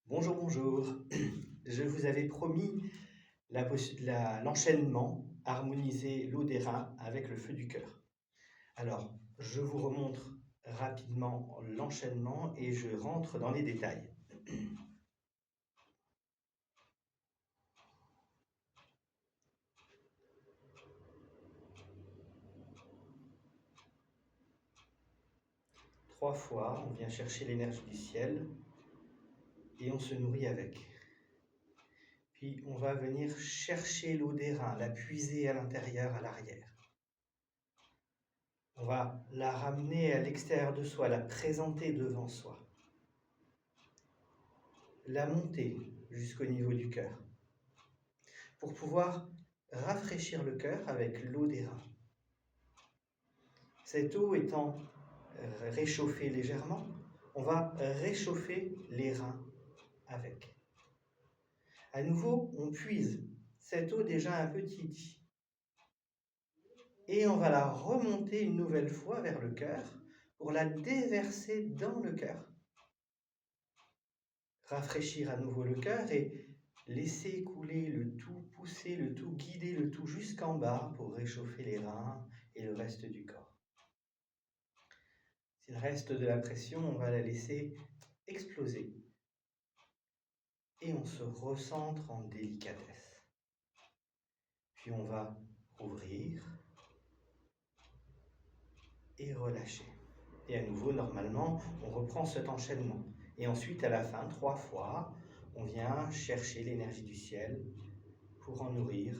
Bonjour, bonjour. Je vous avais promis l'enchaînement, harmoniser l'eau des reins avec le feu du cœur. Alors, je vous remontre rapidement l'enchaînement et je rentre dans les détails. Trois fois, on vient chercher l'énergie du ciel et on se nourrit avec. Puis on va venir chercher l'eau des reins, la puiser à l'intérieur, à l'arrière. On va la ramener à l'extérieur de soi, la présenter devant soi. La monter jusqu'au niveau du cœur pour pouvoir rafraîchir le cœur avec l'eau des reins. Cette eau étant réchauffée légèrement, on va réchauffer les reins avec. À nouveau, on puise cette eau déjà un peu tiède et on va la remonter une nouvelle fois vers le cœur pour la déverser dans le cœur. Rafraîchir à nouveau le cœur et laisser couler le tout, pousser le tout, guider le tout jusqu'en bas pour réchauffer les reins et le reste du corps. S'il reste de la pression, on va la laisser exploser et on se recentre en délicatesse. Puis on va ouvrir et relâcher. Et à nouveau, normalement, on reprend cet enchaînement. Et ensuite, à la fin, 3 fois, on vient chercher l'énergie du ciel pour en nourrir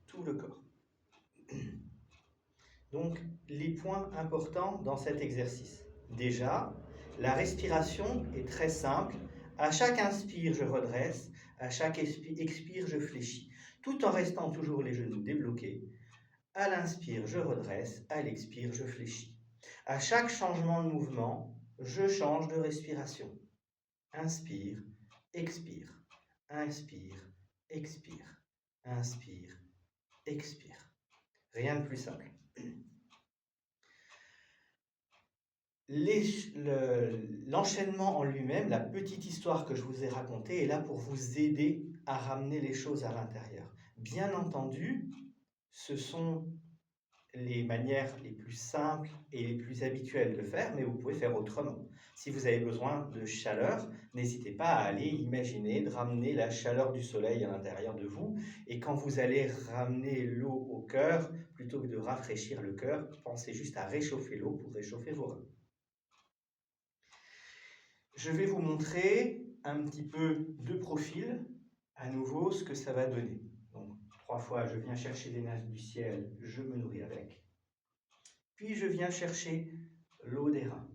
tout le corps. Donc, les points importants dans cet exercice. Déjà, la respiration est très simple. À chaque inspire, je redresse. À chaque expire, je fléchis. Tout en restant toujours les genoux débloqués. À l'inspire, je redresse. À l'expire, je fléchis. À chaque changement de mouvement, je change de respiration. Inspire, expire. Inspire, expire. Inspire, expire. Rien de plus simple. L'enchaînement en lui-même, la petite histoire que je vous ai racontée, est là pour vous aider à ramener les choses à l'intérieur. Bien entendu, ce sont les manières les plus simples et les plus habituelles de faire, mais vous pouvez faire autrement. Si vous avez besoin de chaleur, n'hésitez pas à aller imaginer de ramener la chaleur du soleil à l'intérieur de vous. Et quand vous allez ramener l'eau au cœur, plutôt que de rafraîchir le cœur, pensez juste à réchauffer l'eau pour réchauffer vos reins. Je vais vous montrer un petit peu de profil, à nouveau, ce que ça va donner. Donc, 3 fois, je viens chercher l'énergie du ciel, je me nourris avec. Puis, je viens chercher l'eau des reins.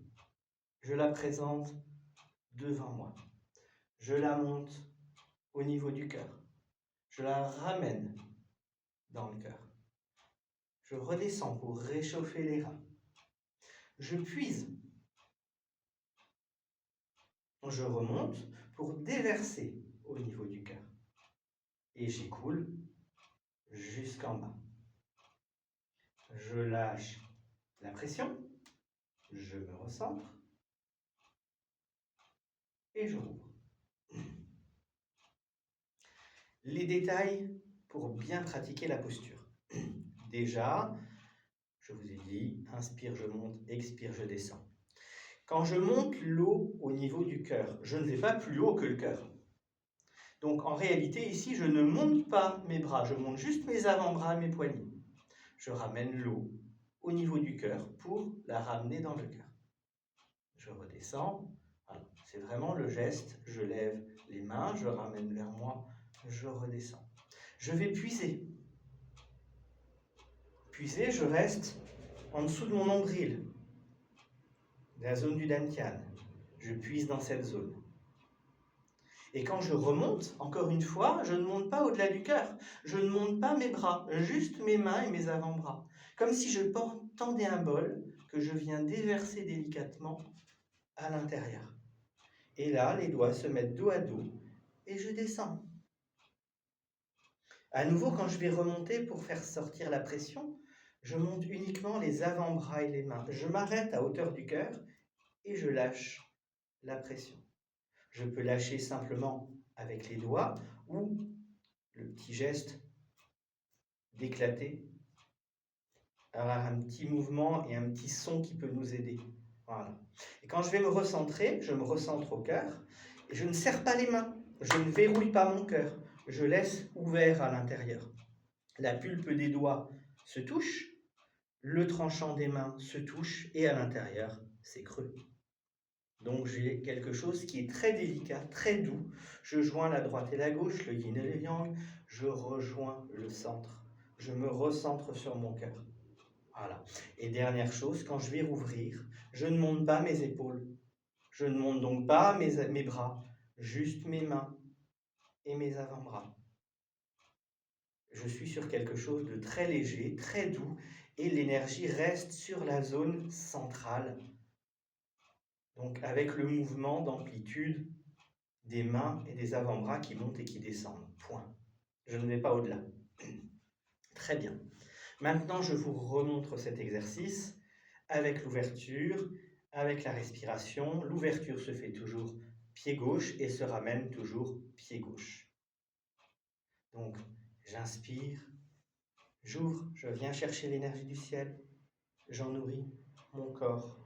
Je la présente devant moi. Je la monte au niveau du cœur. Je la ramène dans le cœur. Je redescends pour réchauffer les reins. Je puise. Je remonte pour déverser au niveau du cœur. Et j'écoule jusqu'en bas. Je lâche la pression, je me recentre et je rouvre. Les détails pour bien pratiquer la posture. Déjà, je vous ai dit, inspire, je monte, expire, je descends. Quand je monte l'eau au niveau du cœur, je ne vais pas plus haut que le cœur. Donc en réalité, ici, je ne monte pas mes bras, je monte juste mes avant-bras et mes poignets. Je ramène l'eau au niveau du cœur pour la ramener dans le cœur. Je redescends. Voilà. C'est vraiment le geste. Je lève les mains, je ramène vers moi, je redescends. Je vais puiser. Puiser, je reste en dessous de mon nombril, la zone du dantian. Je puise dans cette zone. Et quand je remonte, encore une fois, je ne monte pas au-delà du cœur. Je ne monte pas mes bras, juste mes mains et mes avant-bras. Comme si je tendais un bol que je viens déverser délicatement à l'intérieur. Et là, les doigts se mettent dos à dos et je descends. À nouveau, quand je vais remonter pour faire sortir la pression, je monte uniquement les avant-bras et les mains. Je m'arrête à hauteur du cœur et je lâche la pression. Je peux lâcher simplement avec les doigts ou le petit geste d'éclater, avoir un petit mouvement et un petit son qui peut nous aider. Voilà. Et quand je vais me recentrer, je me recentre au cœur et je ne serre pas les mains, je ne verrouille pas mon cœur, je laisse ouvert à l'intérieur. La pulpe des doigts se touche, le tranchant des mains se touche et à l'intérieur, c'est creux. Donc j'ai quelque chose qui est très délicat, très doux. Je joins la droite et la gauche, le yin et le yang. Je rejoins le centre. Je me recentre sur mon cœur. Voilà. Et dernière chose, quand je vais rouvrir, je ne monte pas mes épaules. Je ne monte donc pas mes bras, juste mes mains et mes avant-bras. Je suis sur quelque chose de très léger, très doux, et l'énergie reste sur la zone centrale. Donc avec le mouvement d'amplitude des mains et des avant-bras qui montent et qui descendent. Point. Je ne vais pas au-delà. Très bien. Maintenant, je vous remontre cet exercice avec l'ouverture, avec la respiration. L'ouverture se fait toujours pied gauche et se ramène toujours pied gauche. Donc, j'inspire, j'ouvre, je viens chercher l'énergie du ciel, j'en nourris mon corps,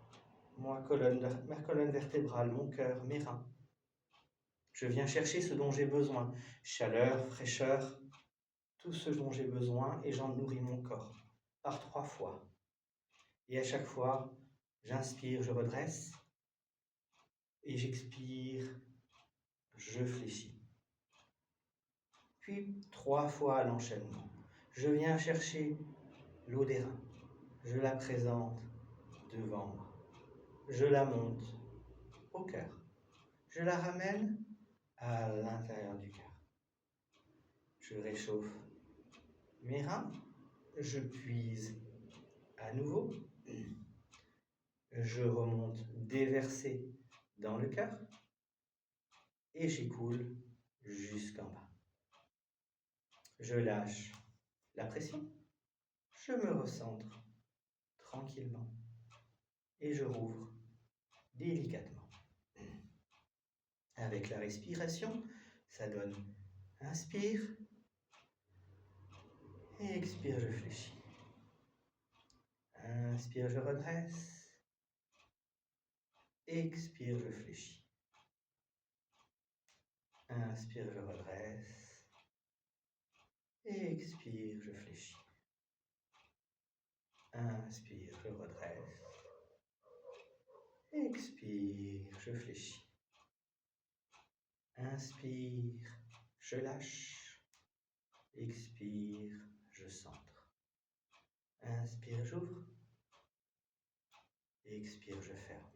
ma colonne vertébrale, mon cœur, mes reins. Je viens chercher ce dont j'ai besoin, chaleur, fraîcheur, tout ce dont j'ai besoin et j'en nourris mon corps par 3 fois. Et à chaque fois, j'inspire, je redresse et j'expire, je fléchis. Puis 3 fois à l'enchaînement. Je viens chercher l'eau des reins, je la présente devant moi, je la monte au cœur, je la ramène à l'intérieur du cœur. Je réchauffe mes reins, je puise à nouveau, je remonte déversé dans le cœur et j'écoule jusqu'en bas. Je lâche la pression, je me recentre tranquillement et je rouvre délicatement. Avec la respiration, ça donne inspire et expire, je fléchis. Inspire, je redresse. Expire, je fléchis. Inspire, je redresse. Expire, je fléchis. Inspire, je redresse. Expire, je fléchis. Inspire, je lâche. Expire, je centre. Inspire, j'ouvre. Expire, je ferme.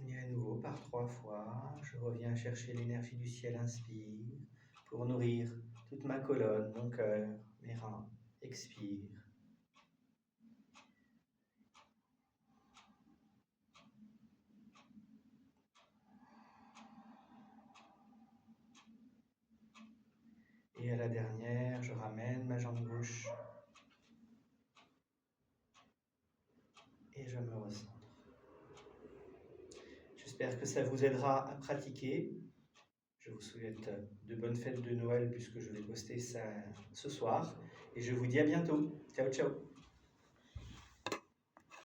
Et à nouveau, par 3 fois, je reviens chercher l'énergie du ciel, inspire, pour nourrir toute ma colonne, mon cœur, mes reins. Expire. Et à la dernière, je ramène ma jambe gauche et je me recentre. J'espère que ça vous aidera à pratiquer. Je vous souhaite de bonnes fêtes de Noël puisque je vais poster ça ce soir. Et je vous dis à bientôt. Ciao, ciao.